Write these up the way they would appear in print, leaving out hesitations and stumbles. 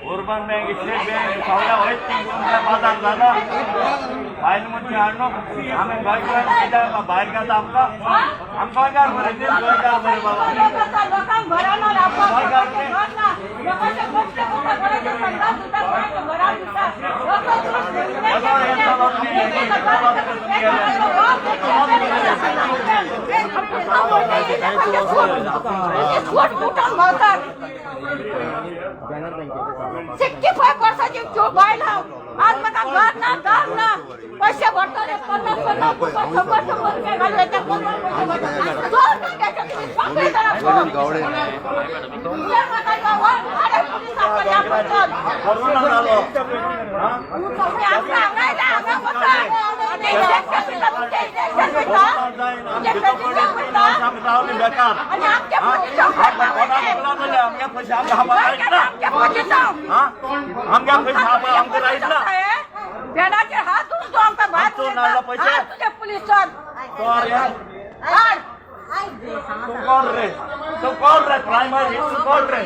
urban bank, state bank, सगळ्या वैयक्तिक बाजार झाला बाहेर म्हणजे आणणं आम्ही बाहेर का आमका काय बरे सरकार बरे बाबा जो बायला आज मग घर ना दार ना पैसे भरताना 50 हात उचलतो आमचा बाहेर पैसे पोलीस तो कौन रे प्राइमरी तो कौन रे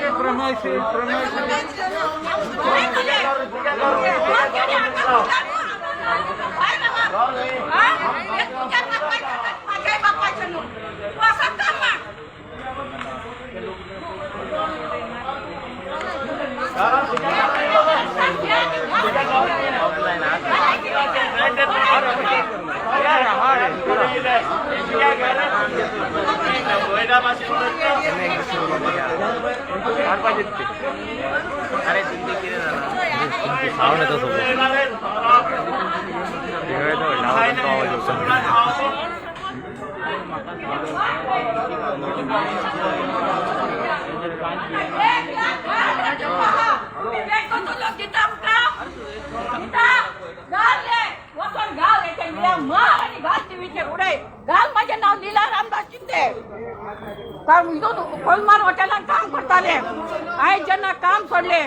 कोलमार हॉटेलात काम करताले हांवें जेन्ना काम सोडले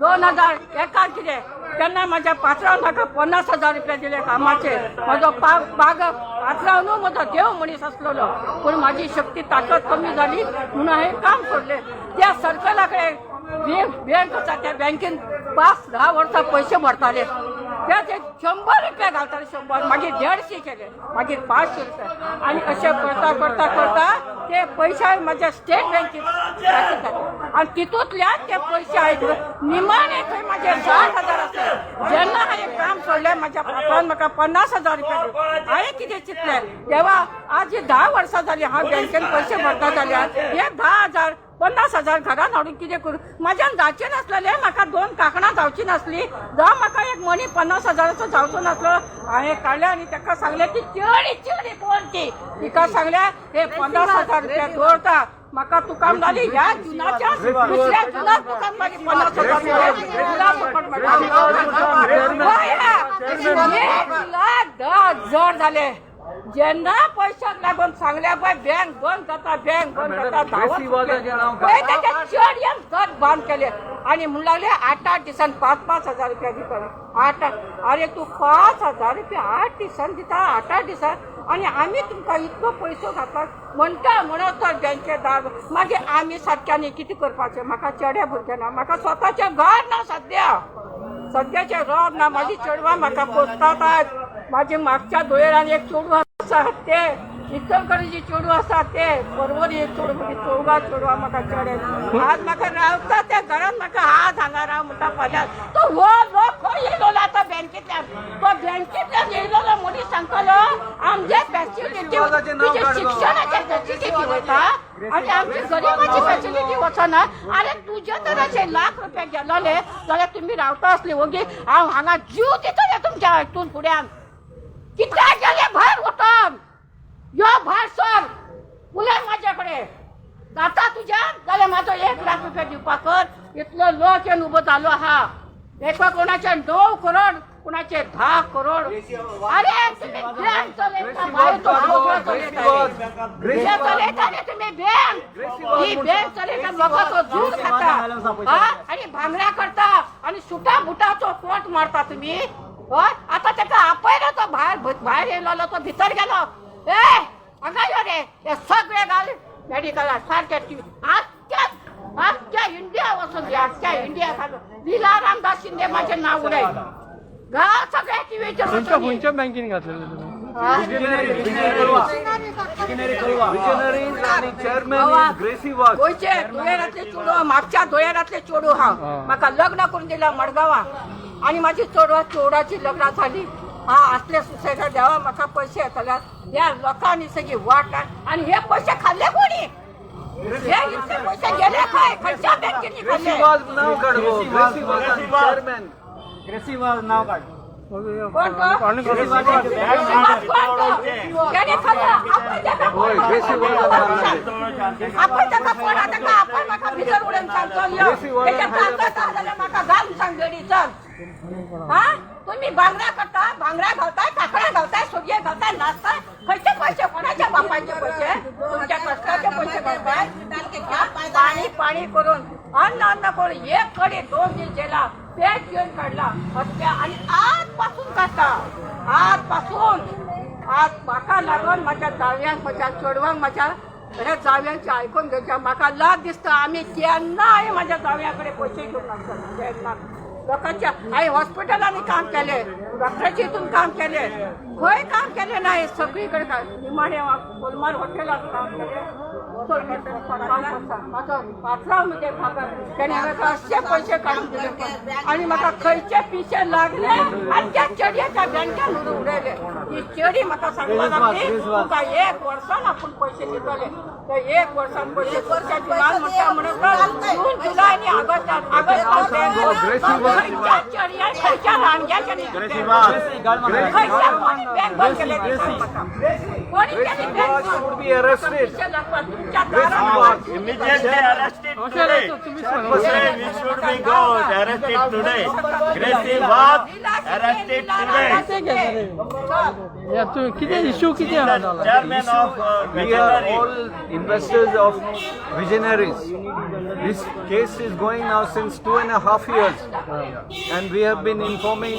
2001 कितें तेन्ना म्हाज्या पात्रांव म्हाका 50,000 रुपया दिले कामाचे म्हजो पात्रांव न्हू म्हजो देव मनीस आसलेलो पूण म्हाजी शक्ती ताकद कमी जाली म्हणून हांवें काम सोडलें त्या सर्कला कडेन बँक आसा त्या बँकेन 5-10 वर्सां पयशे भरताले ते 100 रुपया घालताले 100 मागीर 150 केले मागीर 500 रुपया आनी अशें करता करता करता ते पयशे म्हाज्या स्टेट बँकेत आनी तितूंतल्यान ते पयशे हांवें निमाणे थंय म्हाजे 60,000 आसले जेन्ना हांवें काम सोडलें म्हाज्या पापान म्हाका 50,000 रुपया दिले हांवें कितें चिंतलें देवा आज 10 वर्सां जालीं हांव बँकेन पयशे भरता जाल्यार हे 10,000 50,000 घरान हाडून कितें करूं म्हाज्यान जावचें नासलेलें म्हाका 2 कांकणां जावचीं नासलीं जावं म्हाका एक मणी 50,000चो जावचो नासलो हांवें काडलें आनी ताका सांगलें की चेडी पळोवन तिका सांगलें हे 50,000 रुपया दवरता म्हाका तुका जाली ह्या जुनाच्या दुसऱ्या जुनाक तुका मागीर 50,000 10,000 जाले जेन्ना पयशाक लागून सांगल्या पळय बँक बंद जाता पळय तेजे चेडयेन घर बंद केले आनी म्हणून लागले 8 दिसान 5,000 रुपया दिता अरे तूं 5,000 रुपया 8 दिसान दिता 8 दिसान आनी आमी तुमकां इतको पयसो घातला म्हणटा म्हणत तर बँकेदार मागीर आमी सारक्यांनी कितें करपाचें म्हाका चेडे भुरगे ना म्हाका स्वताचें घर ना सद्या सध्याचे रोज ना माझी चेडवां म्हाका पोसतात माझी मागच्या दोयेरान एक चेडूं आसा ते इचलकरंजी चेडूं आसा ते परवरी एक चोडवा म्हाका चेडे आज म्हाका रावता त्या घरान म्हाका आज हांगा राव म्हणटा फाल्यां तो हो लोक खंय येयलो आतां बँकेंतल्यान तो बँकेंतल्यान येयलो मनीस सांगतालो आमचे फॅसिलिटी शिक्षणाचे फॅसिलिटी वयता आणि आमची गरिबाची फॅसिलिटी वचना अरे तुझे तर अशे लाख रुपया गेलोले जाल्यार तुमी रावता आसली ओगी हांव हांगा जीव दितले तुमच्या हातून फुड्यान कितले गेले भायर वचोन यो भायर सर उलय माझ्या कडेन जाता तुज्यान जाल्यार म्हाजो 1 लाख रुपया दिवपाक कर इतलो लोक येवन उबो जालो आहा एका कोणाचे 9 करोड कोणाचे 10 करोड अरे तुम्ही बँक चलयता भायर तो चलयता रे तुम्ही बँक ही बँक चलयता लोकांचो दूध खाता आणि भांगड्या करता आणि सुटा बुटाचो कोट मारता तुम्ही होय आता ताका आपयलो तो भायर येयलो तो भितर गेलो ए हांगा यो रे हे सगळे घाल मेडिकलार सारके आख्या इंडिया वचून दी आख्या इंडिया लीला रामदास शिंदे माझे नाव उडय घाल सगळ्या टीव्हीचेर खंयच्या बँकेन घातलेले गोंयचे दुयेरांतले चेडूं म्हापच्या दुयेरांतले चेडूं हांव म्हाका लग्न करून दिला मडगांवां आनी म्हाजी चेडवाची लग्नां जाली असले सुसायडा देवा म्हाका पैसे येतले ह्या लोकांनी सगळी वाटला आणि हे पैसे खाल्ले कोणी हे इतके पैसे गेले खंय खंयच्या बँकेनी खाल्ले कोण त्याने खाल्लं आपण ताका कोण आता का आपण म्हाका भितर उडोवन सांगतो तेच्या ताकद जाल्यार म्हाका घाल सांग गडी चल हा तुम्ही भांगरा करता भांगरा घालताय काकड्या घालताय सोगे घालताय नाचताय खंयचे पैसे कोणाच्या बापायचे पैसे तुमच्या कष्टाचे पैसे घालताय पाणी पाणी करून अन्न करून एक कडे 2 दीस गेला पेट घेऊन काढला हत्या आणि आजपासून काढता आज म्हाका लागून माझ्या जाव्यांक माझ्या चेडवांक माझ्या हे जाव्यांचे आयकून घेवच्या म्हाका लाज दिसता आम्ही केन्नाय माझ्या जाव्याकडे पैसे घेऊन नासता लोकांच्या हांवें हॉस्पिटलांनी काम केले डॉक्टराचे हितून काम केले खंय काम केले नाही सगळीकडे निमाणे कोलमार हॉटेलात काम केले म्हाका पात्रांव म्हणजे त्याने म्हाका अशे पैसे काडून दिले आणि म्हाका खंयचे पिशे लागले आनी त्या चेडयेच्या बँकेन उडयले ही चेडी म्हाका सांगपाक लागली तुका 1 वर्सान आपूण पैसे दितले ते 1 वर्सान पैसे खर्च्या जुलान म्हणटा म्हणून जून जुलय आनी ऑगस्ट खंयच्या चेडयान खंयच्या रानग्याच्या खंयच्या कोणी बँक बंद केले कोणी केली bank Immediately arrested today. We should be got arrested today. Gracie was arrested today. किती इश्यू किती Chairman of We are all investors of Visionaries. This case is going now since 2.5 years, and we have been informing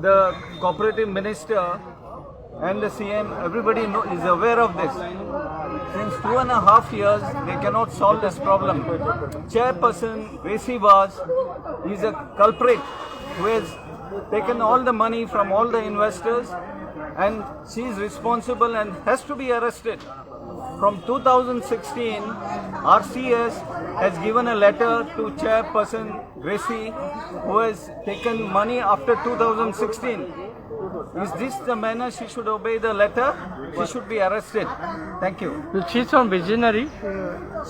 the cooperative minister and the CM. Everybody is aware of this. Since 2.5 years, they cannot solve this problem. Chairperson Gracie Vaz is a culprit who has taken all the money from all the investors, and she is responsible and has to be arrested. From 2016, RCS has given a letter to Chairperson Gracie, who has taken money after 2016. Is this the manner she should obey the letter? She should be arrested. Thank you. She's from Visionary.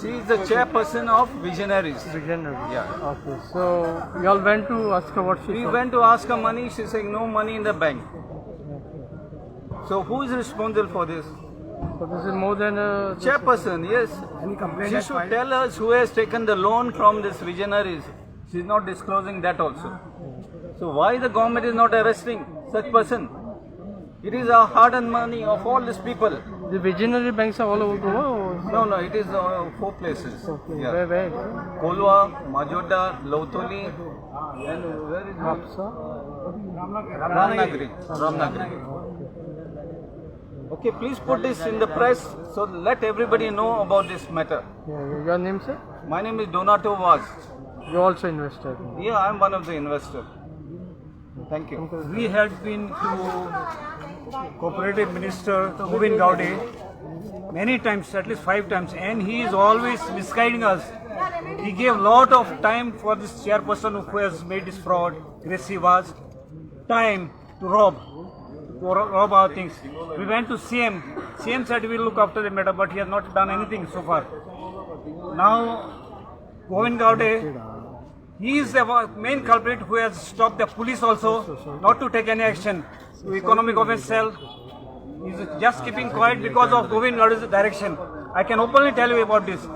She is the chairperson of Visionaries. Visionary. Yeah. Okay. So you all went to ask her what she We said. went to ask her money. She's saying no money in the bank. So who is responsible for this? So this is more than a Chairperson, yes. She should tell us who has taken the loan from this Visionaries. She's not disclosing that also. So why the government is not arresting such person? It is a hard-earned money of all these people. the Visionary banks are all over Goa? Or? No, it is 4 places. Okay. Yeah. Where? Kolwa, Majoda, Lautoli, and where is Hapsa? Ramnagari. Ramnagari. Okay, please put this in the press so let everybody know about this matter. Yeah, your name, sir? My name is Donato Vaz. You also invested. Yeah, I am one of the investors. Thank you. We had been to Cooperative Minister Govind Gowde many times, at least 5 times, and he is always misguiding us. He gave lot of time for this chairperson who has made this fraud, Gracie was, time to rob our things. We went to CM. CM said we will look after the matter, but he has not done anything so far. Now, Govind Gowde, he is the main culprit who has stopped the police also not to take any action to economic offence cell. He is just keeping quiet because of Govind Gowde's direction. I can openly tell you about this.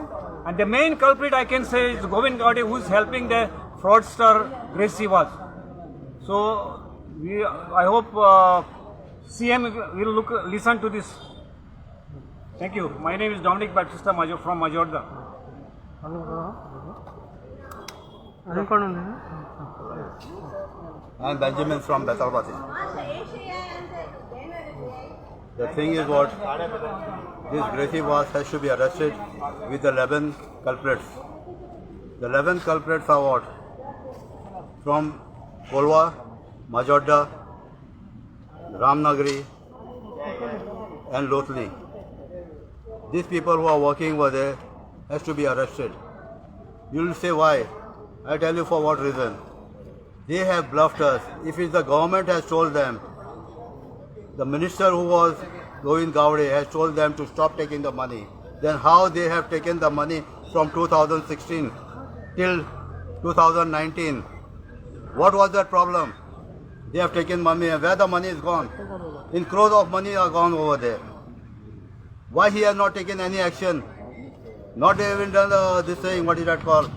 And the main culprit I can say is Govind Gowde, who is helping the fraudster Gracie was. So I hope CM will listen to this. Thank you. My name is Dominic Baptista from Majorda. I'm Benjamin from Betalpati. The thing is what, this Gracie was has to be arrested with the 11 culprits. The 11 culprits are what? From Kolwa, Majorda, Ramnagari and Lothli. These people who are working over there has to be arrested. You will say why? I tell you for what reason. They have bluffed us. If it's the government has told them, the minister who was Govind Gowde has told them to stop taking the money, then how they have taken the money from 2016 till 2019? What was that problem? They have taken money, and where the money is gone? In crores of money are gone over there. Why he has not taken any action? Not even done this thing, what is that called?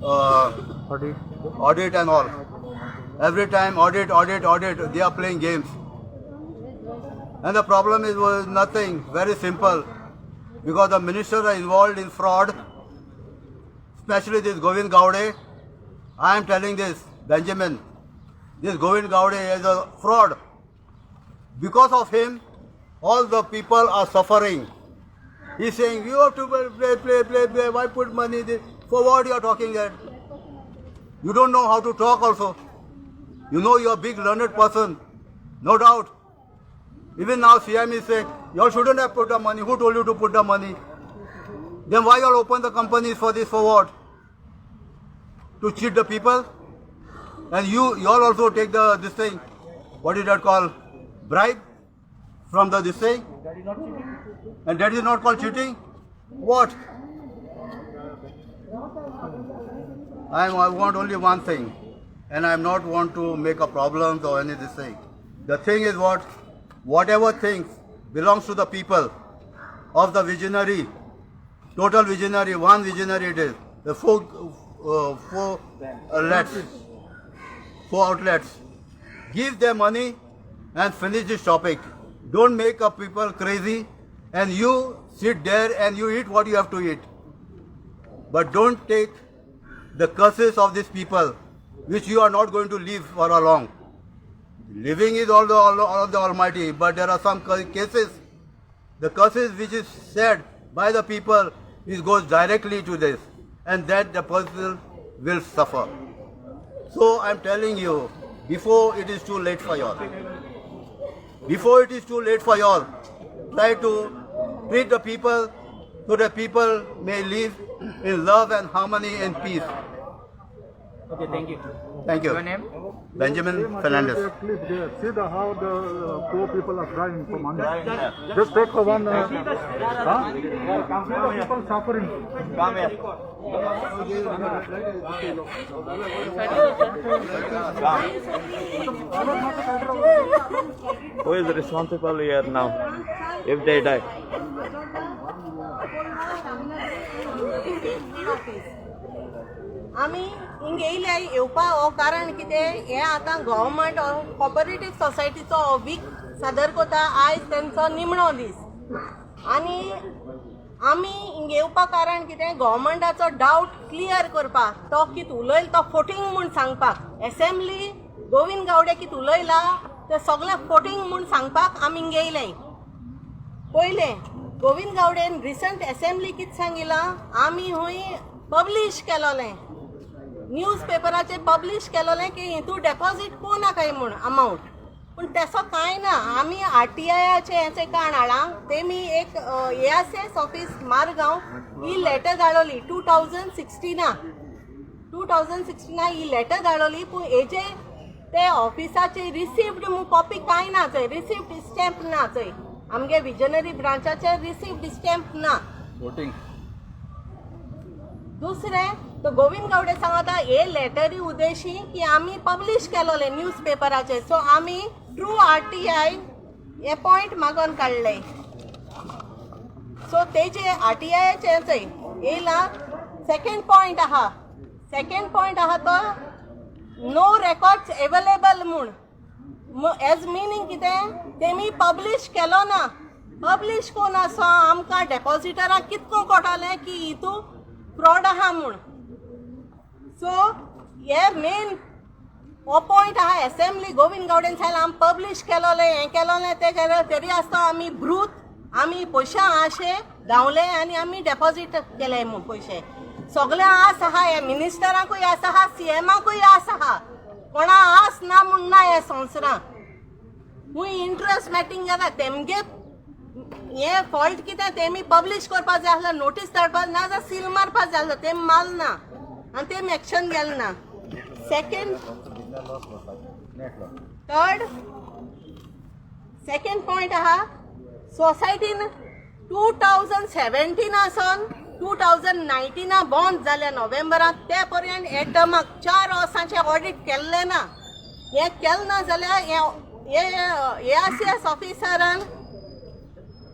Audit and all. Every time audit, they are playing games. And the problem is nothing, very simple. Because the ministers are involved in fraud, especially this Govind Gowde. I am telling this, Benjamin, this Govind Gowde is a fraud. Because of him, all the people are suffering. He's saying, you have to play, why put money there? For what you are talking that? You don't know how to talk also. You know you are a big learned person, no doubt. Even now CM is saying, you all shouldn't have put the money. Who told you to put the money? Then why you all open the companies for this, for what? To cheat the people? And you all also take this thing, what is that called? Bribe from this thing? And that is not called cheating? What? I want only one thing, and I am not want to make a problem or any this thing. The thing is what? Whatever things belongs to the people of the visionary, total visionary, one visionary it is, the four outlets. Give them money and finish this topic. Don't make up people crazy and you sit there and you eat what you have to eat. But don't take the curses of these people, which you are not going to live for a long. Living is all the Almighty, but there are some cases, the curses which is said by the people, it goes directly to this, and that the person will suffer. So I am telling you, before it is too late for y'all, try to treat the people so that people may live in love and harmony and peace. Okay, thank you. Thank you. Your name? Benjamin Fernandez. Clip there. See how the poor people are crying for money. Just take for one. See the people suffering. Come here. Who is responsible here now if they die? आमी हिंग येयल्या येवपा हो कारण कितें हे आतां government cooperative सोसायटीचो weak सादर करता आयज तेंचो निमणो दीस आनी आमी हिंग येवपा कारण कितें गव्हर्मेंटाचो डावट क्लियर करपाक तो कित उलयला तो फोटींग म्हूण सांगपाक असेंब्ली गोविंद गावडे कित उलयला ते सगळे फोटींग म्हूण सांगपाक आमी हिंग येयले पयलें गोविंद गावडेन रिसंट असेंब्ली कित सांगिलां आमी हूंय पब्लीश केलोलें न्यूज पेपराचेर पब्लीश केलोलें की हितून डेपॉझिट कोना काय म्हूण अमावंट पूण तसो कांय ना आमी RTIचे हेचें कार्ड हाडा तेमी एक ARCS ऑफिस मारगांव ही लेटर धाडली 2016 ही लेटर धाडली पूण हेजे ते ऑफिसाची रिसिव्ड कॉपी कांय ना थंय रिसिव्ड स्टॅम्प ना थंय आमगे विजनरी ब्रांचाचे रिसिव्ड स्टॅम्प ना दुसरें तो गोविंद गावडे सांगता हे लेटरी उद्देशी की आमी पब्लीश केलोले न्यूज पेपराचेर सो आमी थ्रू RTI हे पॉयंट मागोन काडले सो तेजे RTIचे चंय येयला सेकंड पॉयंट आहा तो नो रेकॉर्ड्स अवेलेबल म्हूण एज मिनींग कितें तेमी पब्लीश केलो ना पब्लीश कोना सो आमकां डेपॉझिटराक कितको कोटालें की हितू फ्रॉड आहा म्हूण सो हे मेन हो पॉयंट आहा असेंब्ली गोविंद गावडेन सांगलें आमी पब्लीश केलोलें हें केलोलें तें केलें तरी आसता आमी ब्रूत आमी पयशा आशे धांवले आनी आमी डेपॉझिट केले म्हूण पयशे सगळे आस आहा हे मिनिस्टराकूय आस आहा CMाकूय आस आहा कोणा आस ना म्हूण ना हे संवसारांत खूंय इंट्रस्ट मॅटींग जाता तेमगे हे फॉल्ट कितें तेमी पब्लीश करपा जाय आसलें नोटीस धाडपा ना जाल्यार सील मारपा जाय आसलो तेम माल ना आनी तेम एक्शन गेलें ना सेकंड पॉयंट आहा सोसायटीन 2017 आसून 2019 बंद जाल्या नोव्हेंबरांत ते पर्यंत हे टर्माक 4 वर्सांचे ऑडिट केल्ले ना हे केलें ना जाल्यार हे ARCS ऑफिसरान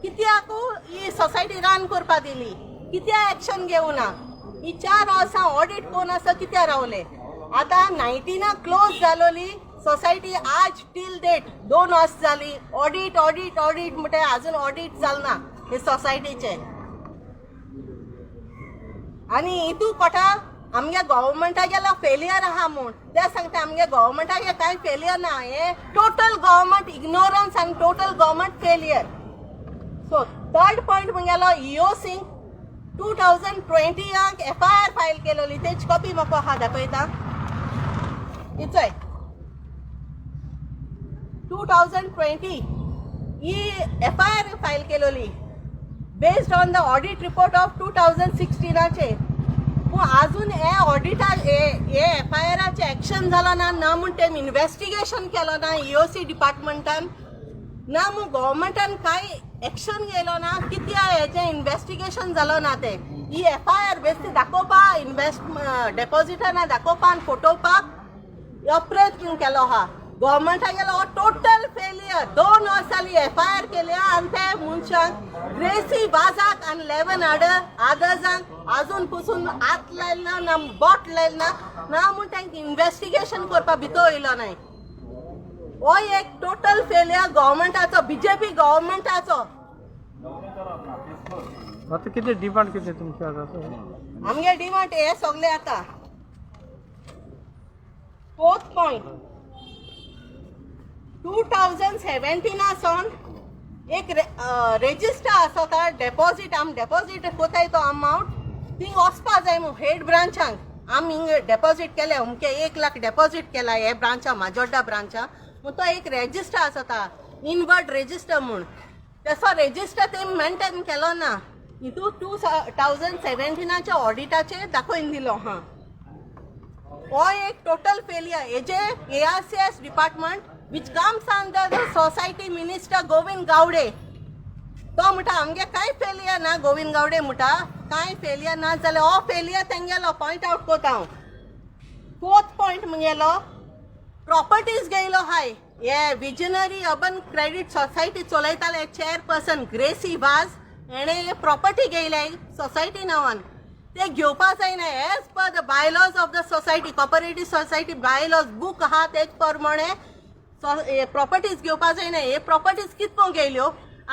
कित्याक ही सोसायटी रन करपा दिली कित्या एक्शन घेवना ही 4 वर्सां ऑडिट कोण आसा कित्या रावले आतां 19 क्लोज जालोली सोसायटी आज टील डेट 2 वर्स जाली ऑडिट म्हणटा अजून ऑडिट जालना हे सोसायटीचे आनी हितू कोटा आमगे गव्हर्मेंटागेलो फेलियर आहा म्हूण ते सांगता आमगे गव्हर्मेंटागे कांय फेलियर ना हे टोटल गव्हर्मेंट इग्नोरन्स आनी total government failure so third point म्हगेलो EO सिंग 2020 FIR फायल केलोली तेची कॉपी म्हाका आहा दाखयता इचोय 2020 ही FIR फायल केलोली based on the audit report of 2016 पूण आजून हे ऑडिटा हे FIRचे एक्शन जाला ना म्हूण तेम इन्व्हेस्टिगेशन केलो ना EOC डिपार्टमेंटान ना म्हूण गव्हर्मेंटान कांय एक्शन घेयलो ना कित्या हेचें इन्व्हेस्टिगेशन जालो ना ते ही FIR बेश्टी दाखोवपा डेपॉझिटांना दाखोवपा आनी फोटोवपाक हो प्रयत्न केलो आहा गव्हर्मेंटागेलो टोटल फेलियर 2 वर्स जाली FIR केल्या आनी ते मनशांक ग्रेसी वाजाक आनी 11 आदर्जांक आजून पसून हात लायला ना बोट लायला ना म्हूण तांकां इन्व्हेस्टिगेशन करपा भितर येयलो नाय हो एक टोटल फेलियर गव्हर्मेंटाचो BJP गव्हर्मेंटाचो आता किती डिमांड किती तुमचे आता आमगे डिमांड हे सगळे आता फोर्थ पॉइंट 2017 आसून एक रेजिस्टर आसता डेपॉझिट आमी डेपॉझिट कोताय तो अमाउंट थिंग वचपा जाय म्हूण हेड ब्रांचांक आमी हिंग डेपॉझिट केले अमके 1 लाख डेपॉझिट केला हे ब्रांचा माजोड्डा ब्रांचा म्हूण तो एक रेजिस्टर आसता इनवर्ड रेजिस्टर म्हूण तसो रेजिस्टर तेमी मेंटेन केलो ना हितू 2017च्या ऑडिटाचे दाखोवन दिलो हा हो एक टोटल फेलियर हेजे ARCS department which comes under the society minister Govind Gawde तो म्हणटा आमगे कांय फेलियर ना गोविंद गावडे म्हणटा कांय फेलियर ना जाल्यार हो फेलियर तेंगेलो पॉयंट आउट कोता हांव फोर्थ पॉयंट म्हगेलो प्रॉपर्टीज घेयलो हाय हे विजनरी अर्बन क्रेडिट सोसायटी चलयताले चेअरपर्सन ग्रेसी वाज हेणे प्रॉपर्टी घेयले सोसायटी नांवान ते घेवपा जायना as per the bylaws of the society cooperative society bylaws book आहा तेच प्रमाणे प्रॉपर्टीज घेवपा जायना हे प्रॉपर्टीज कितको घेयल्यो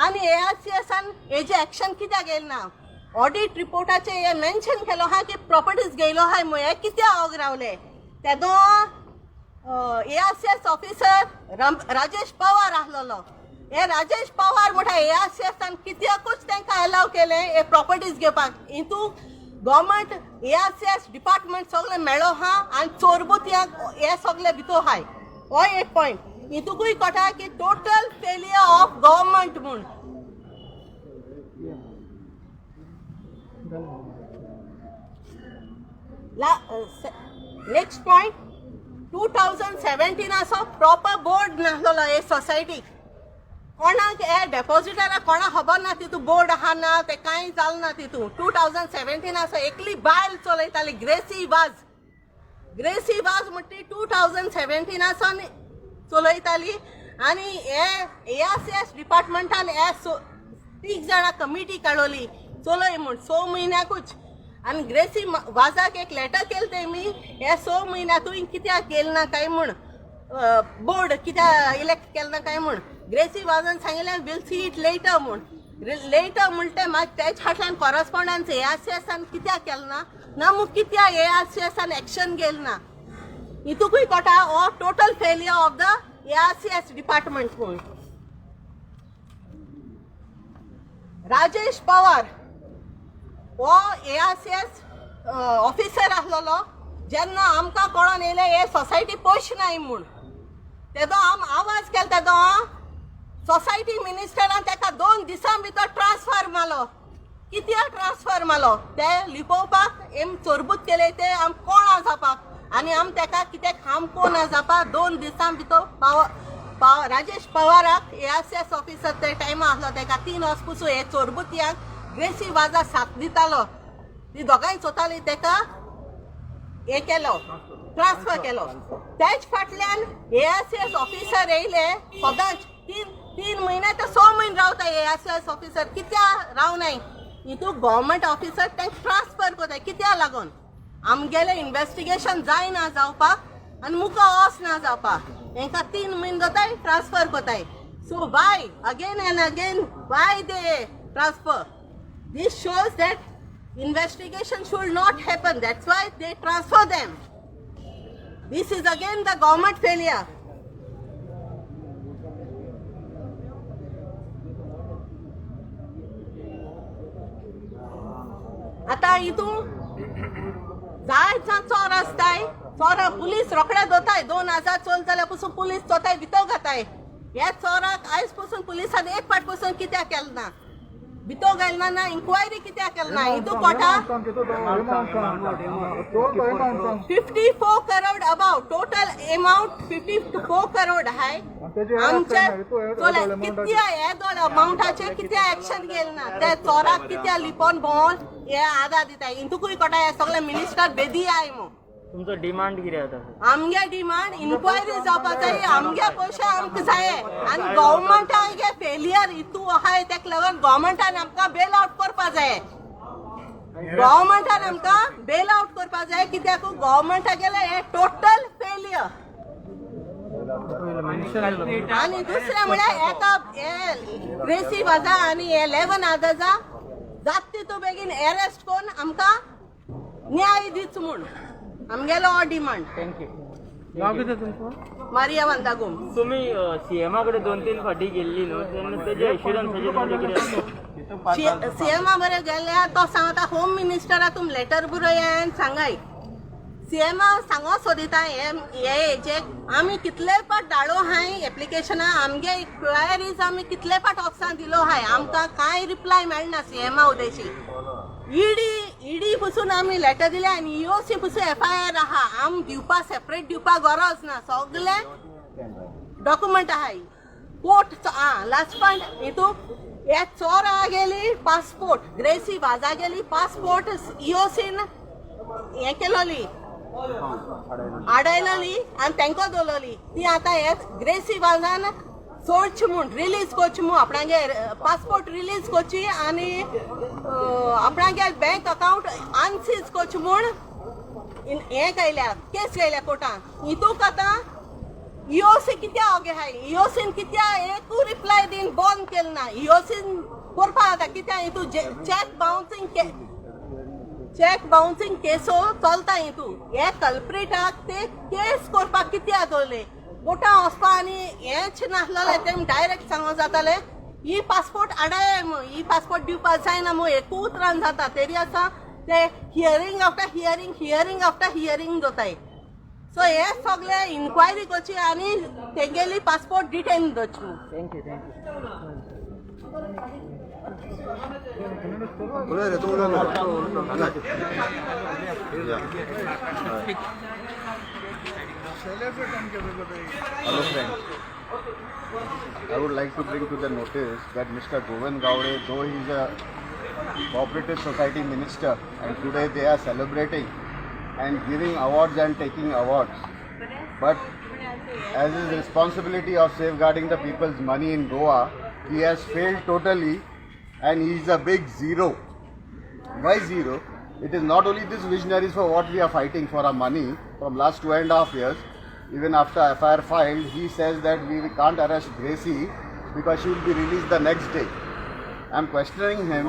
आनी ARCSन हेजे एक्शन कित्याक घेयलें ना ऑडिट रिपोर्टाचे हे मेन्शन केलो हा की प्रॉपर्टीज घेयलो हाय म्हूण हे कित्याक हांव रावले तेदो ARCS ऑफिसर राजेश पवार आहलोलो हे राजेश पवार म्हणटा ARCSन कित्याकूच तांकां अलाव केले हे प्रॉपर्टीज घेवपाक हितू गव्हर्मेंट ARCS डिपार्टमेंट सगळे मेळो हा आणि चोरबुत्यांक हे सगळे भितो हाय हो एक पॉइंट हितूकूय कळटा की टोटल फेलियर ऑफ गव्हर्मेंट म्हूण नेक्स्ट पॉइंट 2017 असो प्रॉपर बोर्ड नासलो हे सोसायटीक कोणाक हे डेपॉझिटराक कोणा खबर ना तितू बोर्ड आहा ना ते कांय जाल ना तितू 2017 असो एकली बायल चलयताली ग्रेसी वाज म्हणटी 2017 आसन चलयताली आनी हे ARCS डिपार्टमेंटान हे 3 जाणां कमिटी काडली चलय म्हूण 6 म्हयन्याकूच आनी ग्रेसी वाजाक एक लेटर केलें तेमी हे 6 म्हयन्यातूय कित्याक केलें ना काय म्हूण बोर्ड कित्याक इलेक्ट केलें ना काय म्हूण ग्रेसी वाजान सांगिल्लें विल सी इट लेटर म्हूण लेटर म्हणटे मागीर तेच्या फाटल्यान कॉरस्पॉन्डन्स ARCSन कित्याक केलें ना मग कित्याक ARCSन एक्शन घेतलें ना हितूकूय कळटा हो total failure of the ARCS department म्हूण राजेश पवार हो ARCS ऑफिसर आसलोलो जेन्ना आमकां कळोन येयलें हे सोसायटी पयशे नाय म्हूण तेजो आवाज केलो तेजो सोसायटी मिनिस्टरान ताका 2 दिसां भितर ट्रान्सफर मारलो कित्याक ट्रान्सफर मारलो ते लिपोवपाक एम चोरबूत केले ते आम कोणा जावपाक आनी आम ताका कित्याक आम कोणा जावपाक 2 दिसां भितर राजेश पवाराक ARCS ऑफिसर ते टायमा आसलो ताका 3 वर्स पसून हे चोरबुत्यांक ग्रेसी वाजा साथ दितालो ती दोगांय चोताली ताका हे केलो ट्रान्सफर केलो तेच फाटल्यान ARCS ऑफिसर येयले सदांच 3 म्हयने ते 6 म्हयने रावता ARCS ऑफिसर कित्याक रावनाय हितू गव्हर्मेंट ऑफिसर तांकां ट्रान्सफर कोताय कित्याक लागून आमगेलें इन्व्हेस्टिगेशन जायना जावपाक आनी मुखार वचना जावपाक हांकां 3 म्हयने जाताय ट्रान्सफर कोताय so Y again end again Y they transfer this shows that investigation should not happen. That's why they transfer them. This is again the government failure. आता हितून जायचा चोर असताय चोर पुलीस रोखडे दोताय 2000 चोल जाल्या पासून पुलीस चोताय भितर घाताय हे चोराक आयज पासून पुलिसान एक फाट पासून कित्याक केलें ना भितर घालना ना इन्क्वायरी कित्याक केलें ना हितू कोटा 54 crore about total amount 54 crore हाय आमचे कित्या हे दोन अमाउंटाचे कित्या एक्शन घेल ना ते चोराक कित्या लिपोन भोंवन हे आदार दिताय हितूकूय कोटा हे सगळे मिनिस्टर बेदी आय मो तुमचो डिमांड कितें आतां आमगे डिमांड इन्क्वायरी जावपाक जाय आमगे पयशे आमकां जाय आनी गव्हर्मेंटाक हे फेलियर हितू आहाय तेका लागून गव्हर्मेंटान आमकां बेल आउट करपा जाय गव्हर्मेंटान आमकां बेल आउट करपा जाय कित्याक गव्हर्मेंटाक गेले हे टोटल फेलियर आनी दुसरें म्हळ्यार एका ग्रेसी वाजा आनी 11 आदाजा जात तितू बेगीन अरेस्ट करून आमकां न्याय दिच म्हूण आमगेलो हो डिमांड थँक्यू नाव कितें तुमचो मारिया वंदागोम तुमी CMA कडेन 2-3 फाटी गेल्ली न्हू तेन्ना तेजे एश्युरन्साचेर तुमचें कितें आसता CMA बरें गेल्यार तो सांगता होम मिनिस्टराक तुमी लेटर बरोया आनी सांगाय CMA सांगो सोदिता हे हेजेक आमी कितले पाट धाडो हाय एप्लिकेशनां आमगे क्वायरीज आमी कितले पाट ऑफिसान दिलो हाय आमकां कांय रिप्लाय मेळना CMA उदेशी ईडी पसून आमी लेटर दिले आनी EOC पसून FIR आहा आम दिवपा सेपरेट दिवपा गरज ना सगळे डॉक्युमेंट आहाय कोर्ट लास्ट पॉइंट हितू हे चोर गेली पासपोर्ट ग्रेसी वाजा गेली पासपोर्ट EOCन हे केलोली आडायलोली आनी तांकां दवरलोली ती आतां हे ग्रेसी वाजान सोडची म्हूण रिलीज करची म्हूण आपणागे पासपोर्ट रिलीज करची आनी आपणागे बँक अकाउंट अनसीज करची म्हूण हे गायल्या केस गायल्या कोर्टान हितूक आतां EOC कित्या ओगे हाय EOCन कित्या एकू रिप्लाय दिन बंद केलें ना EOCन करपा जाता कित्या हितू चॅक बाउन्सिंग केसो चलता हितू हे कल्प्रिटाक ते केस करपाक कित्या दवरले कोर्टां वचपा आनी हेंच नासलेलें तेम डायरेक्ट सांगो जातालें ही पासपोर्ट आडाय ही पासपोर्ट दिवपाक जायना मो एकूच रान जाता तरी आसा ते हियरींग आफ्टर हियरींग जाताय. सो हे सगळे इन्क्वायरी करची आनी तेंगेली पासपोर्ट डिटेन दवरची. Hello friends, I would like to bring to the notice that Mr. Govind Gowde, though he is a cooperative society minister and today they are celebrating and giving awards and taking awards, but as his responsibility of safeguarding the people's money in Goa, he has failed totally and he is a big zero. Why zero? It is not only these visionaries for what we are fighting for our money from last 2.5 years. Even after FIR filed, he says that we can't arrest Gracie because she will be released the next day. I am questioning him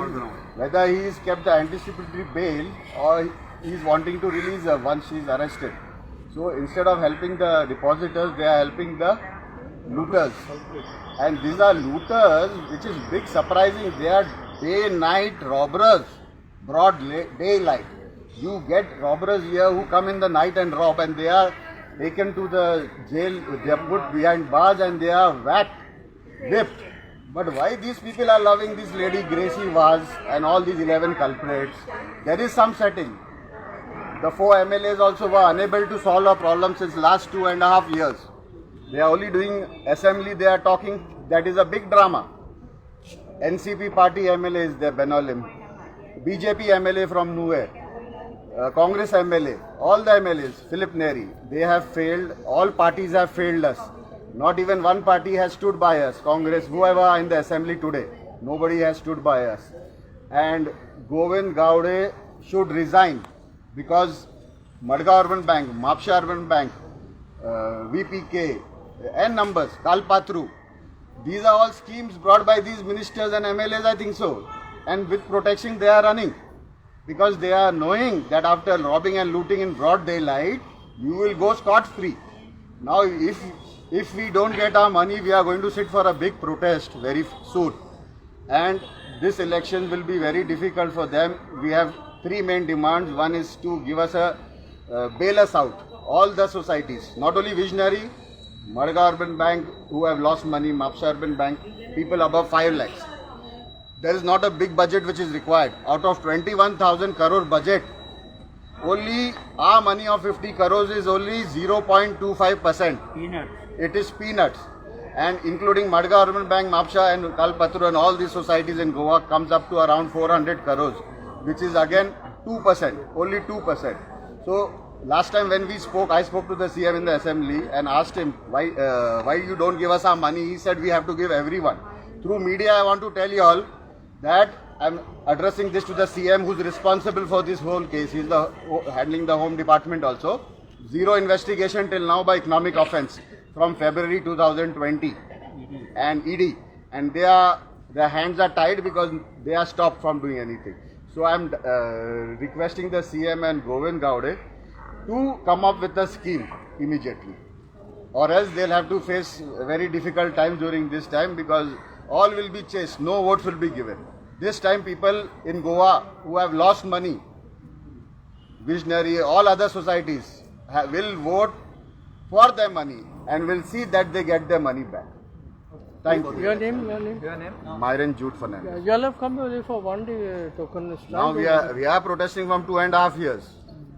whether he is kept the anticipatory bail or he is wanting to release her once she is arrested. So instead of helping the depositors, they are helping the looters. And these are looters, which is big surprising. They are day-night robbers, broad daylight. You get robbers here who come in the night and rob, and they are taken to the jail, they are put behind bars and they are whacked, whipped. But why these people are loving this lady Gracie Vaz and all these 11 culprits? There is some setting. The 4 MLAs also were unable to solve a problem since last 2.5 years. They are only doing assembly, they are talking, that is a big drama. NCP party MLA is there, Benolim. BJP MLA from nowhere. Congress MLA, all the MLAs, Philip Neri, they have failed. All parties have failed us. Not even one party has stood by us. Congress, whoever are in the assembly today, nobody has stood by us. And Govind Gowde should resign because Madgaon Urban Bank, Mapsha Urban Bank, VPK, N numbers, Kalpatru, these are all schemes brought by these ministers and MLAs, I think so. And with protection they are running. Because they are knowing that after robbing and looting in broad daylight, you will go scot-free. Now, if we don't get our money, we are going to sit for a big protest very soon. And this election will be very difficult for them. We have 3 main demands. One is to give us bail us out, all the societies, not only Visionary, Madgaon Urban Bank, who have lost money, Mapsha Urban Bank, people above 5 lakhs. There is not a big budget which is required. Out of 21,000 crore budget, only our money of 50 crores is only 0.25%. Peanuts. It is peanuts. And including Madgaon Urban Bank, Mapsha and Kalpatru and all these societies in Goa comes up to around 400 crores, which is again 2%, only 2%. So last time when we spoke, I spoke to the CM in the assembly and asked him, why you don't give us our money? He said we have to give everyone. Through media, I want to tell you all that I'm addressing this to the CM who's responsible for this whole case. He's handling the Home Department also. Zero investigation till now by economic offence from February 2020 and ED. And their hands are tied because they are stopped from doing anything. So I'm requesting the CM and Govind Gowde to come up with a scheme immediately. Or else they'll have to face very difficult times during this time because all will be chased, no votes will be given. This time people in Goa who have lost money, Visionary, all other societies will vote for their money and will see that they get their money back. Thank you. Your name? Myron Jude Fernandez. You all have come only for one day token stand. Now we are protesting from 2.5 years.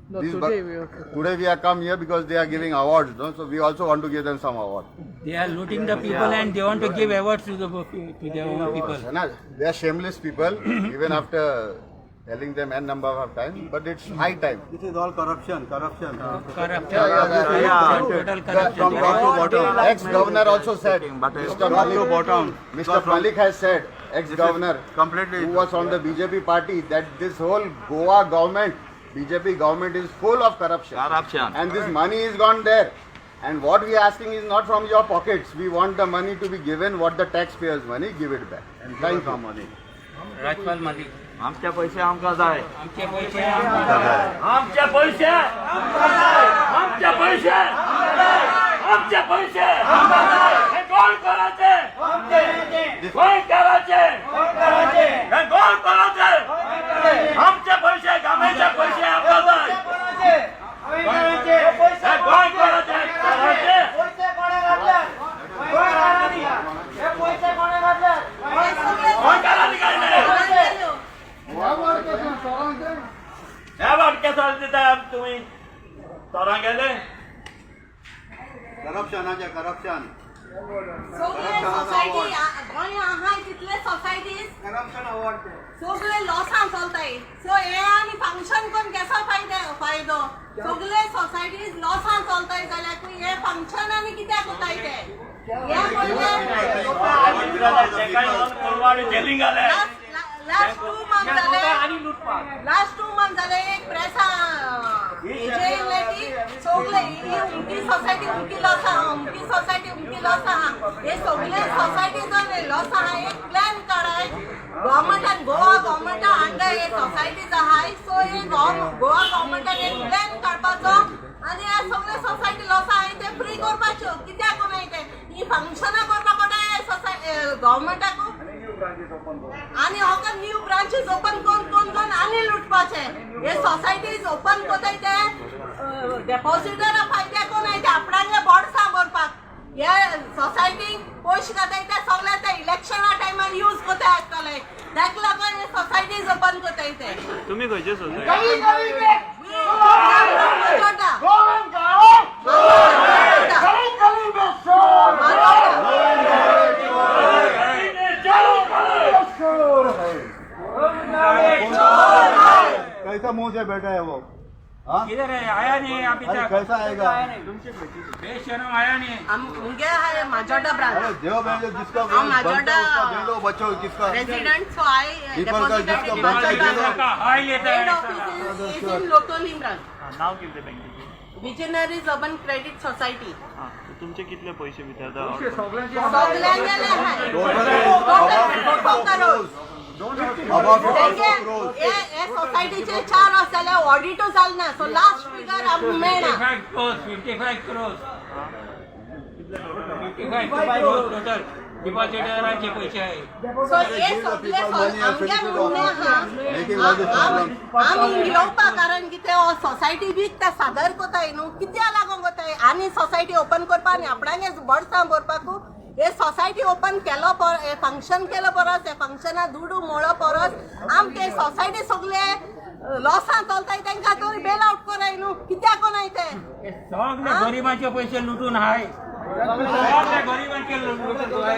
No, Today we have come here because they are giving awards, no? So we also want to give them some award. They are looting the people and they want to give awards to their own people. They are shameless people, even after telling them n number of times, but it's high time. This is all corruption. Total From corruption. top to bottom. Ex-governor also said, Mr. Malik has said, ex-governor who was from the BJP party, that this whole Goa government, BJP government is full of corruption. And this money is gone there. And what we are asking is not from your pockets. We want the money to be given, what the taxpayers' money, give it back. And thank you. राजपाल मलिक आमचे पैसे आमकां जाय. आमचे पैसे आमचे पैसे आमचे पैसे आमचे पैसे हे कोण करायचे कोण करायचे हे कोण करायचे आमचे पैसे करप्शनाचे करप्शन सगळे सोसायटी गोंय आहाय तितले सोसायटीज सगळे लॉसान चलताय सो हे आनी फंक्शन कोण केसा फायदो सगळे सोसायटीज लॉसान चलताय जाल्यार हे फंक्शन आनी कित्याक कोताय ते लास्ट 2 मंथ जाले एक प्रेसा हेजे येयले की सगळे ही उमकी सोसायटी उमकी लॉस आहा हे सगळे सोसायटीजन लॉस आहा एक प्लॅन काढाय गव्हर्मेंटान गोवा गव्हर्मेंटा अंडर हे सोसायटीज आहाय सो हे गोवा गव्हर्मेंटान एक प्लॅन काडपाचो आनी हे सगळे सोसायटी लॉस आहाय ते फ्री करपाच्यो कित्याक कोणाय ते ही फंक्शनां करपाक कोणाय गव्हर्मेंटाक आनी होका न्यू ब्रांचेस ओपन कोण आनी लुटपाचे हे सोसायटीज ओपन कोताय ते डेपॉझिटरा फायद्या कोणाय ते आपणांगे बोर्डसां भरपाक हे सोसायटीक पयशे घाताय ते सगळे ते इलेक्शना टायमार यूज कोताय आसतले ताका लागून हे सोसायटीज ओपन कोताय ते तुम्ही खंयचे सोसायटी कैसा मुंह से बैठा है वो इधर है, आया नहीं अभी अरे तक कैसा आएगा बेशरम आया नहीं मुंगे है माजोडा ब्रांच अरे जो भेजो जिसका माजोडा बनता है उसका दे दो बच्चों किसका रेजिडेंट सो आई People का जिसका बनता है दे दो हाई लेता हेड है office is in Loutolim branch नाव कितले बँकेचे विजनरीज अर्बन क्रेडिट सोसायटी हां तुमचे कितले पैसे भितर सगळ्यांगेले हाय About 50 तेंगे crores. हे सोसायटीचे 4 जाल्यार ऑडिटो जालना सो लास्ट फिगर आमकां मेळना 55 crores टोटल डिपॉझिटरांचे पैसे आहे सो हे सगळे आमगे म्हणणे Making all this problem. आमी येवपा कारण कितें हो सोसायटी बी ते सादर कोताय न्हू कित्या लागून कोताय आनी सोसायटी ओपन करपा आनी आपणांगे बोर्डसां भरपाकू हे सोसायटी ओपन केलो हे फंक्शन केलो परस हे फंक्शना दुडू मोळो परस आमचे सोसायटी सगळे लॉसान चलताय तांकां तरी बेल आउट कराय न्हू कित्याक कोनाय ते सगळे गरिबांचे पैसे लुटून हाय सगळे गरिबांचे लुटून हाय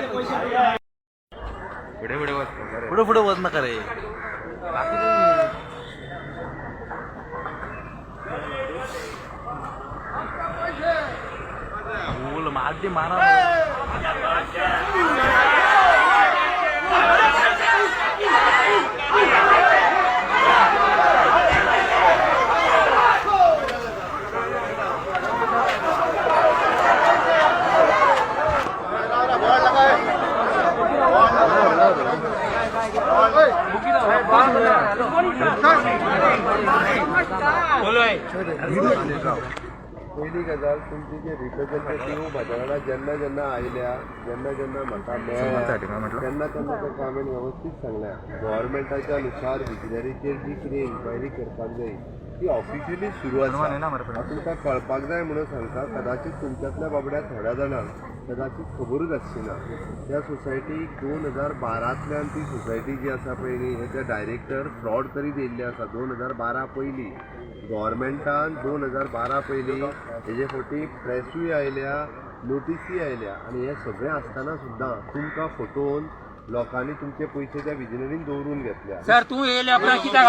पुढे वच नका रे मारती मारा पहिली गजाल तुमची जे रिप्रेझेंटेटिव्ह बाजाराला जेन्ना जेन्ना आयल्या जेन्ना म्हाका मेळ्ळ्या तेन्ना ताका हांवें वेवस्थीत सांगल्या गव्हर्मेंटाच्या नुसार विजनरीचेर जी कितें इन्क्वायरी करपाक जाय ती ऑफिशियली सुरू आसा तुमकां कळपाक जाय म्हणून सांगता कदाचित तुमच्यांतल्या बाबड्या थोड्या जाणांक कदाचित खबरूच आसची ना त्या सोसायटीक 2012तल्यान ती सोसायटी जी आसा पळय न्ही हेचे डायरेक्टर फ्रॉड करीत येयल्ले आसा 2012 पयलीं गव्हर्मेंटान 2012 पयलीं हेजे फावटी प्रेसूय आयल्या नोटीसी आयल्या आनी हे सगळें आसतना सुद्दां तुमकां फटोवन लोकांनी तुमचे पयशे त्या विजनरीन दवरून घेतल्या सर तू येयले आपला कित्याक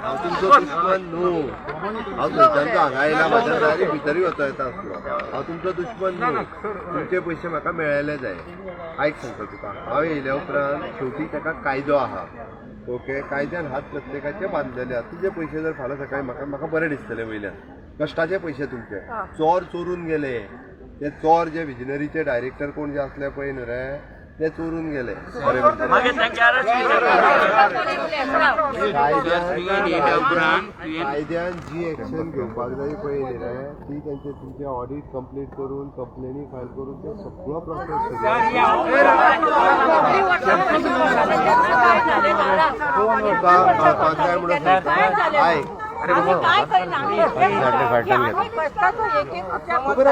हांव तुमचो दुश्मन न्हू हांव थंयच्यानचो हांगा आयला म्हाज्या डायरेक्ट भितरूय वचूं येता आसलो हांव तुमचो दुश्मन न्हू तुमचे पयशे म्हाका मेळ्ळेले जाय आयक सांगता तुका हांव येयल्या उपरांत शेवटी ताका कायदो आहा ओके कायद्यान हात प्रत्येकाचे बांधलेले आहात तुझे पयशे जर फाल्यां सकाळी म्हाका बरें दिसतले वयल्यान कश्टाचे पयशे तुमचे चोर चोरून गेले ते चोर जे विजनरीचे डायरेक्टर कोण जे असले पळय न्हू रे ते चोरून गेले कायद्यान जी एक्शन घेवपाक जाय पळय न्ही रे ती तेंचे तुमचे ऑडिट कंप्लीट करून कंप्लेनी फायल करून ते सगळो प्रोसेस म्हणून आयक आम्ही काय करीना आम्ही कष्टाचं एक एक रुपया मोजतात.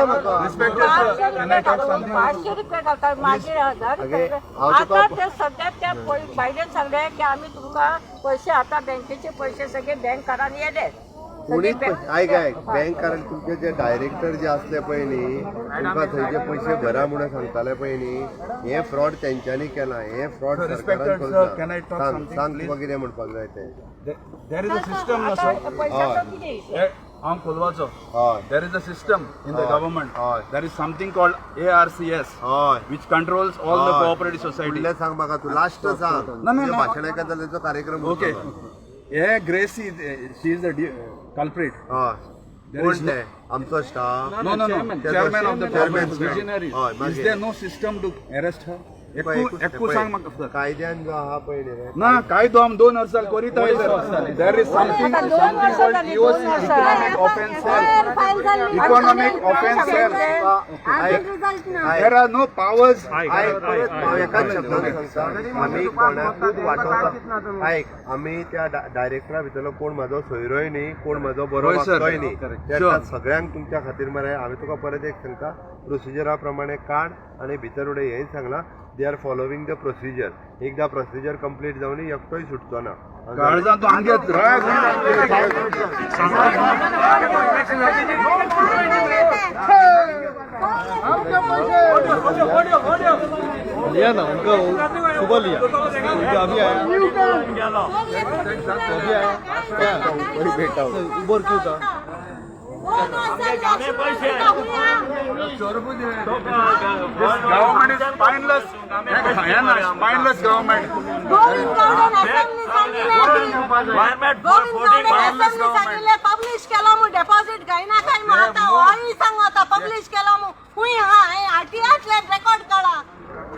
500 रुपये घालतात मागे 1000 रुपये. आता ते सध्या त्या बायडेन सांगले की आम्ही तुमका पैसे आता बँकेचे पैसे सगळे बँक काढून येले. कोणीच बँक कारण तुमचे जे डायरेक्टर जे असले पळय न्ही तुमकां थंयचे पयशे भरा म्हणून सांगताले पळय न्ही हे फ्रॉड तेंच्यांनी केला हे फ्रॉड सरकारान करता. सांग तुका कितें म्हणपाक जाय ते There is a system also. On Kulwacho. There is a system in the government. There is something called ARCS, which controls all the cooperative society. फुडलें सांग म्हाका तू लास्ट सांग no. भाशण आयकता जाल्यार तो कार्यक्रम Okay. Yeah, Gracie, she is the culprit. कोण ते आमचो staff No. Chairman of the government, visionaries. Is there no system to arrest her? एकू सांग म्हाका. कायद्यान जो आहा पळय न्ही ना कायदो आम 2 वर्सां करीत आयले. There is something called EOC, Economic Offence Cell. Economic Offence Cell. There are no powers. एकाच शब्दान सांगता आमी कोणाकूच वाटोवपाक आमी त्या डायरेक्टरा भितरलो कोण म्हाजो सोयरोय न्ही कोण म्हाजो बरो वागतोय न्ही त्या सगळ्यांक तुमच्या खातीर मरे हांवें तुका परत एक सांगता प्रोसिजरा प्रमाणे काड आनी भितर उडय हें सांगलां they are following the procedure एकदा प्रोसिजर कंप्लीट जावन एकटोय सुटचो ना काळजां तूं आंगेत लिया ना उनका सुबह लिया उनका अभी आया क्या बड़ी बेटा उबर क्यों था Government is spineless. Spineless government. Publish केला मग डेपॉझिट गायना काय मग आता होय सांगता पब्लिश केला मग हुई हा आरटीआय रेकॉर्ड करा.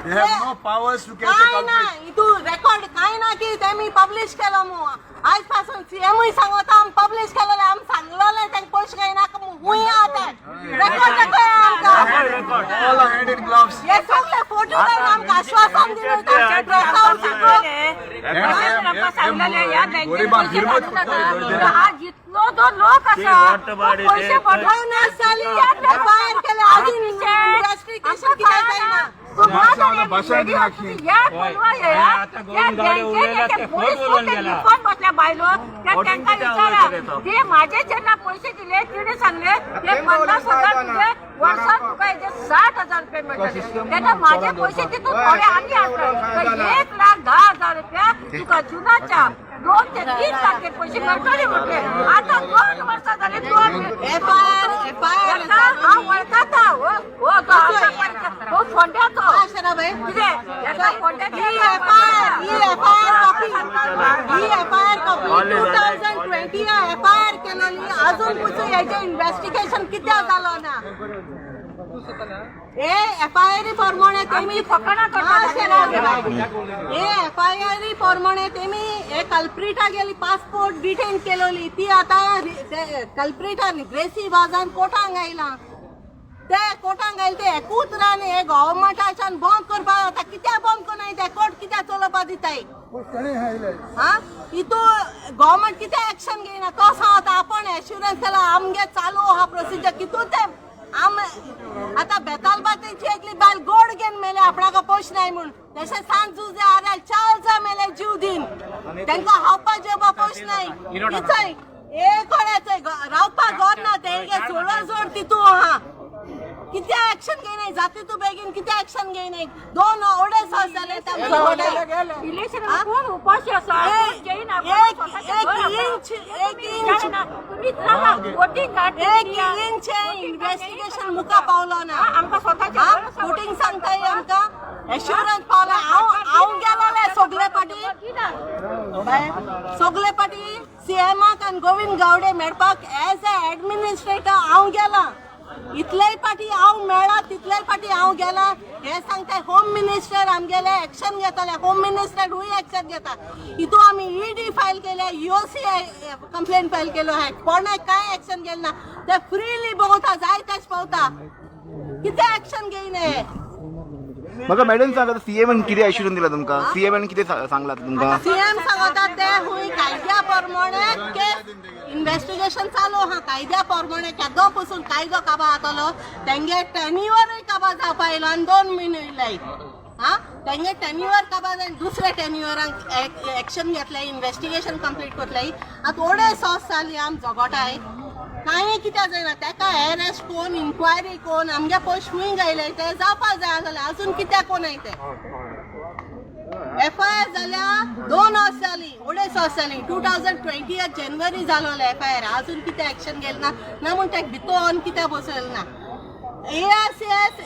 They have no powers to catch a काय culprit. ना तू रेकॉर्ड काय ना की ते मी पब्लिश केलं मग आजपासून सीएमही सांगता आम पब्लिश केलेलं आम सांगलेलं त्यांना पैसे काय ना हुई आता record All are hand in gloves. हे सगळे फोटो लावून आमका आश्वासन दिलं त्यांच्या ड्रेसावर गोरीबान हिरमत हा जितलो जो लोक असा पैसे पाठवण्यासाठी बाहेर केले अजून इन्व्हेस्टिगेशन किती जाईना भाषण दिनाखी ते माझे ज्यांना पैसे दिले तिने सांगले ते 50,000 दिले वर्षात तुका 60,000 रुपये मिळतात त्यांना माझे पैसे तिथून थोडे आणले असतात 1,10,000 रुपया तुका जुनाच्या 2 ते 3 लाख पैसे मिळतले म्हटले आता 2 वर्ष झाले 2 एफआयआर हा वळखाता हो फोंड्याचो ही एफआयआर केलेली अजून पुढचं याचे इन्व्हेस्टिगेशन किती झालं ना ए एफआयआर प्रमाणे तेमी एफआयआर प्रमाणे तेमी हे कल्प्रिटा गेली पासपोर्ट डिटेन केलेली ती आता कल्प्रिटा ग्रेसी बाजान कोर्टांक आयला ते कोर्टांक आयले ते एकूच रान हे गव्हर्मेंटाच्यान बंद करपाक जाता कित्याक बंद करनाय ते कोर्ट कित्याक चलोवपाक दिताय हा इतू गव्हर्मेंट कित्याक एक्शन घेयना तो सांगता आपण एश्युरन्स केला आमगे चालू हा प्रोसिजर कितून ते आम आता बेताल बातेची एकली बायल गोड घेन मेले आपणाका पयशे नाय म्हूण तशें सांज जुजे आरे 4 मेले जीव दिन तांकां हावपा जेवपा पयशे नाय इचय एक कोणाचो रावपाक घर ना तेंगे सोडून सोड तितू हा किती ऍक्शन घेणे जाते तू बेगीन किती ऍक्शन घेणे 2 ऑर्डर्स असले इलेक्शन कोण उपाशी असा एक इंच इन्व्हेस्टिगेशन मुका पावलो ना आमका स्वतःच्या वोटिंग सांगताय आमका एश्युरन्स पावला हांव गेलोले सगळे पाटी सीएमाक आनी गोविंद गावडे मेळपाक एज अ एडमिनिस्ट्रेटर हांव गेला इतलेय पाटी हांव मेळ्ळा तितलेय पाटी हांव गेला हे सांगता होम मिनिस्टर आमगेले एक्शन घेताले होम मिनिस्टरूय एक्शन घेता इतू आमी ईडी फायल केले यूओसी कंप्लेंट फायल केलो आहे कोणाक काय एक्शन घेयना ना ते फ्रीली भोंवता जाय तेच पावता किती एक्शन घेयना म्हाका मॅडम सांगा सीएम कितें एश्युरन्स दिला तुमकां सीएम कितें सांगला तुमकां सीएम सांगता ते हुंय कायद्या प्रमाणे केस इन्व्हेस्टिगेशन चालू आहा कायद्या प्रमाणे केदो पासून कायदो काबार जातलो तेंगे टेन्युअरय काबार जावपा येयलो आनी 2 म्हयने उरलाय तेंगे टेन्युअर काबार जावन दुसऱ्या टेन्युअरांक एक्शन घेतले इन्व्हेस्टिगेशन कंप्लीट करतले आतां ओडे सॉस जाली आम जगोटाय कांय कित्याक जायना तेका अरेस्ट कोन इन्क्वायरी कोन आमगे पयस खूंय गायले ते जावपा जाय जाल्यार अजून कित्याक कोनाय ते FIR जाल्यार 2 वर्स जाली अडेच वर्स जाली 2020 जानेवारी जालो FIR अजून कित्याक एक्शन घेतले ना म्हूण तेका भितर कित्याक बसयले ना ARCS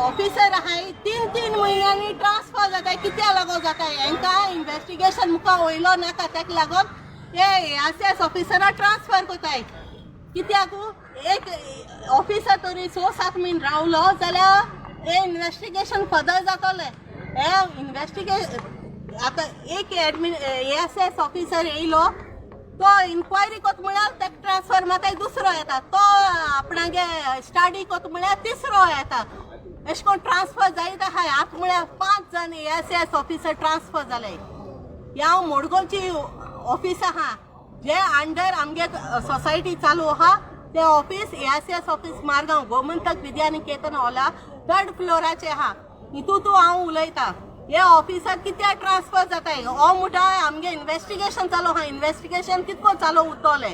ऑफिसर आहाय 3 म्हयन्यांनी ट्रान्सफर जाताय कित्याक लागून जाताय हेंकां इन्व्हेस्टिगेशन मुखार वयलो नाका तेका लागून हे ARCS ऑफिसराक ट्रान्सफर कोताय कित्याक एक ऑफिसर तरी 6-7 म्हयने रावलो जाल्यार हे इन्व्हेस्टिगेशन फर्दर जातले हे इन्व्हेस्टिगेशन आतां एक ARCS ऑफिसर येयलो तो इन्क्वायरी कोत म्हळ्यार तेका ट्रान्सफर मागीर दुसरो येता तो आपणागे स्टडी कोत म्हळ्यार तिसरो येता अशें करून ट्रान्सफर जायत आहाय आतां म्हळ्यार 5 जण ARCS ऑफिसर ट्रान्सफर जाले ह्या मोडगोलची ऑफिस आहा जे अंडर आमगे सोसायटी चालू आहा ते office ARCS office Margao Gomantak Vidyaniketan हॉला 3rd फ्लोराचे आहा हितून हांव उलयतां हे ऑफिसर कित्याक ट्रान्सफर जाताय हो मुठा आमगे इन्व्हेस्टिगेशन चालू आहा इन्व्हेस्टिगेशन कितको चालू उरतले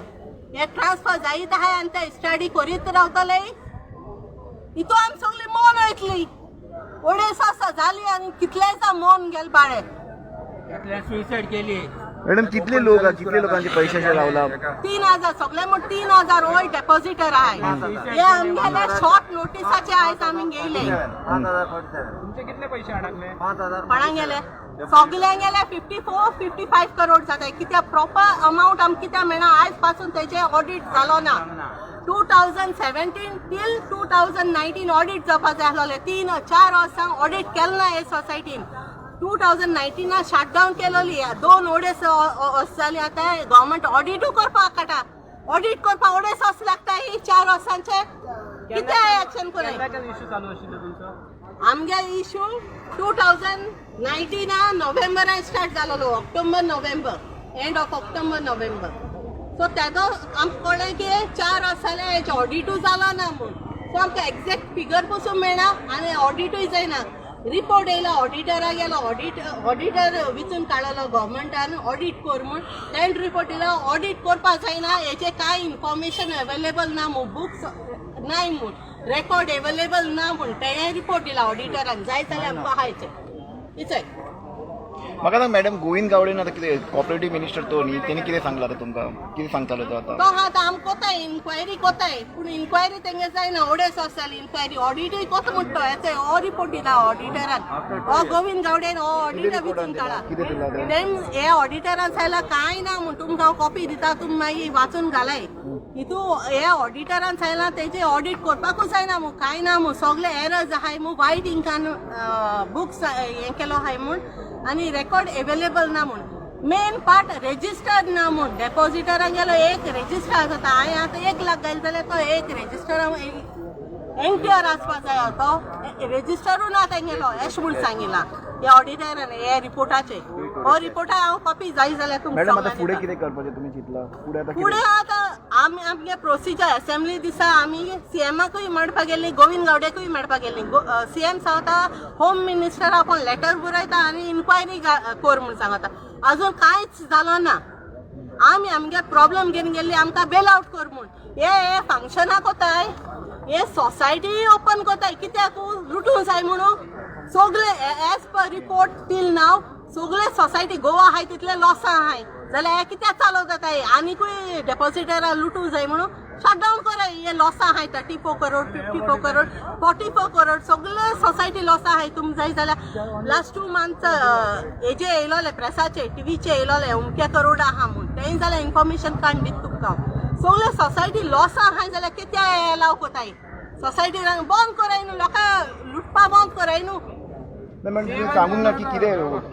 हे ट्रान्सफर जायत आहाय आनी ते स्टडी करीत रावतले हितून आमी सगळीं मौन वयतली अडेच वर्सां जाली आनी कितलेंच मौन गेल बाळे सुसाईड केली मॅडम कितले लोकांचे पैशाचे लावला 3000 सगळे म्हण 3000 ओल्ड डेपॉझिटर आहाय हे आमगेले शॉर्ट नोटिसाचे आयज आमी गेले तुमचे कितले पैसे अडकले 5000 कोणाक गेले सगळ्यांक गेले 54-55 करोड जाताय कित्याक प्रॉपर अमाउंट आमकां कित्याक मेळना आयज पासून तेचे ऑडिट जालो ना 2017 टील 2019 ऑडिट जावपाक जाय आसलोले 3-4 वर्सां ऑडिट केलें ना हे सोसायटीन 2019 शटडावन केलोली 2 अडेच वर्स जाली आतां गव्हर्मेंट ऑडिटू करपाक काटा ऑडिट करपाक अडेच वर्स लागता ही 4 वर्सांचे कितें एक्शन कोणाय इश्यू चालू आशिल्लो तुमचो आमगे इश्यू 2019 नोव्हेंबरान स्टार्ट जालोलो October November end of October November so तेदो आमकां कळ्ळें की 4 वर्स जाले हेचे ऑडिटू जालो ना म्हूण सो आमकां एक्झॅक्ट फिगर पसून मेळना आनी ऑडिटूय जायना रिपोर्ट येयलो ऑडिटराक गेलो ऑडिटर विचून काडलो गव्हर्मेंटान ऑडिट कर म्हूण तें रिपोर्ट येयलो ऑडिट करपाक जायना हेचे कांय इन्फॉर्मेशन अवेलेबल ना म्हूण बुक्स नाय म्हूण रेकॉर्ड अवेलेबल ना म्हूण तें रिपोर्ट दिला ऑडिटराक जाय जाल्यार आमकां हायचे इचय म्हाका सांग मॅडम गोविंद गावडेन आतां कितें कॉपरेटिव्ह मिनिस्टर तो न्ही तेणी कितें सांगला आतां तुमकां कितें सांगतालो तो आतां तो आतां आमी कोताय इन्क्वायरी कोताय पूण इन्क्वायरी तेंगे जायना अडेच वर्स जाली इन्क्वायरी ऑडिटूय कोता म्हणटा हेचे हो रिपोर्ट दिला ऑडिटरान हो गोविंद गावडेन हो ऑडिटर विचून काडला तें हे ऑडिटरान सांगला कांय ना म्हूण तुमकां हांव कॉपी दिता तुमी मागीर वाचून घालाय हितू हे ऑडिटरान सांगला तेजे ऑडिट करपाकूच जायना म्हूण कांय ना म्हूण सगळे एरर्स आहाय म्हूण वायट इंकान बुक्स हें केलो आहाय म्हूण आनी रेकॉर्ड अवेलेबल ना म्हूण मेन पार्ट रेजिस्टर्ड ना म्हूण डेपॉझिटराक गेलो एक रेजिस्टर जाता हांवें आतां 1 लाख घाल जाल्यार तो एक रेजिस्टर एंक्युअर आसपाक जाय तो रेजिस्टरू ना तेंगेलो अशें म्हूण सांगिला हे ऑडिटरान हे रिपोर्टाचे हो रिपोर्टा हांव कॉपी जाय जाल्यार मॅडम आतां तुमकां फुडें कितें करपाचें तुमी चिंतला फुडें आतां आमी आमगे प्रोसिजर असेंब्ली दिसा आमी CMाकूय मेळपाक गेल्ली गोविंद गावडेकूय मेळपाक गेल्ली CM सांगता होम मिनिस्टराक कोण लेटर बरयता आनी इन्क्वायरी कर म्हूण सांगता अजून कांयच जालो ना आमी आमगे प्रॉब्लेम घेवन गेल्ली आमकां बेल आउट कर म्हूण हे फंक्शनाक कोताय हे सोसायटी ओपन कोताय कित्याक लुटूंक जाय म्हणून सगळे एज पर रिपोर्ट टील नाव सगळे सोसायटी गोवा आहाय तितले लॉस आहाय जाल्यार हे कित्याक चालू जाताय आनीकूय डेपॉझिटराक लुटूंक जाय म्हणून शटडावन कराय हे लॉस आहाय 34 करोड 54 करोड 44 करोड सगळे सोसायटी लॉस आहाय तुमकां जाय जाल्यार लास्ट 2 मंथ्स हेजे येयलोले प्रेसाचे टीव्हीचे येयलोले अमके करोड आहा म्हूण तें जाल्यार इन्फॉर्मेशन काण दित तुमकां सगळे सोसायटी लॉस आहाय जाल्यार कित्याक एलाव कोताय सोसायटी बंद कराय न्हू लोकां लुटपा बंद कराय न्हू मॅडम तुम्ही सांगूंक ना की कितें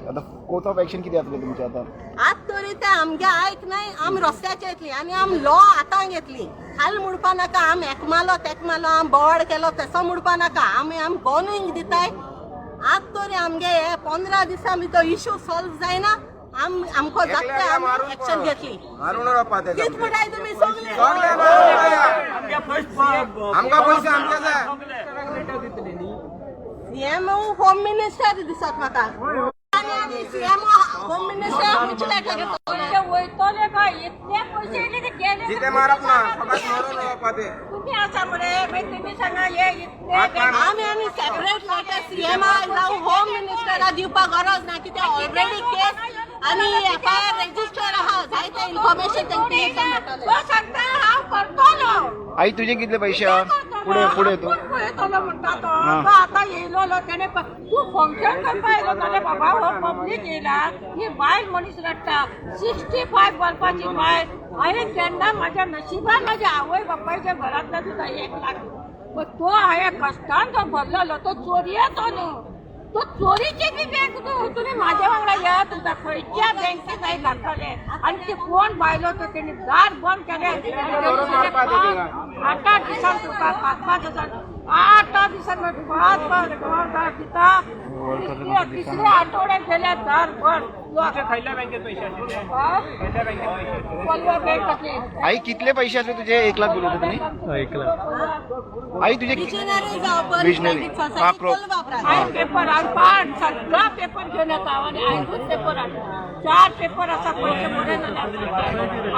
आतां कोर्ट ऑफ एक्शन कितें जातलें तुमचें आतां तरी ते आमगे आयक नाय आमी रस्त्याचेर येतली आनी आमी लॉ आतां घेतली हाल मुडपा नाका आमी एकमालो तेकमालो आमी बोवाड केलो तेसो मुडपा नाका आमी वॉर्निंग दिताय आत तरी आमगे हे 15 दिसां भितर इश्यू सॉल्व जायना आमको जगता आम्ही ऍक्शन घेतली कित म्हणाय तुम्ही सगळे सीएम होम मिनिस्टर दिसत म्हाका आणि सीएम होम मिनिस्टर उचले वयतले काय इतले पैसे इले ते गेले तुम्ही असा म्हणे तुम्ही सांगा हे इतले आम्ही सेपरेट मॅटर सीएम जाऊ होम मिनिस्टरा दिवपाक गरज ना की ते ऑलरेडी केस आणि एफआयआर रजिस्टर आहा जायते इन्फॉर्मेशन त्यांनी तो सांगता हांव करतलो आई तुझे कितले पैसे हा? पुढे तू पळयतलो म्हणटा तो आता येयलो तेणे तू फंक्शन करपा येयलो जाल्यार बाबा हो पब्लीक येयला ही बायल मनीस रडटा 65 वर्साची बायल हांवें केन्ना म्हाज्या नशिबान म्हाज्या आवय बापायच्या घरांतल्यान सुद्दां 1 लाख पण तो हांवें कश्टान जो भरलेलो तो चोरयेचो न्हू तो चोरीची बी बँक तुम्ही माझ्या वांगडा या तुमच्या खंयच्या बँकेत जाय लागतले आणि ते कोण बायलो तो तेणी दार बंद केले 8 दिसान तुका 5,000 8 दिसान 5,000 दिता तिसऱ्या आठवड्यात गेल्या दार बंद खयल्या बँकेत पैसे आशिल्ले कोलवा बँकेतले आई कितले पैसे असले तुझे 1 लाख बोलत तुम्ही 1 लाख आई तुझे विजनरी हा हाय पेपर आणि सगळा पेपर घेऊन येतो आणि 4 पेपर असा पैसे पुढे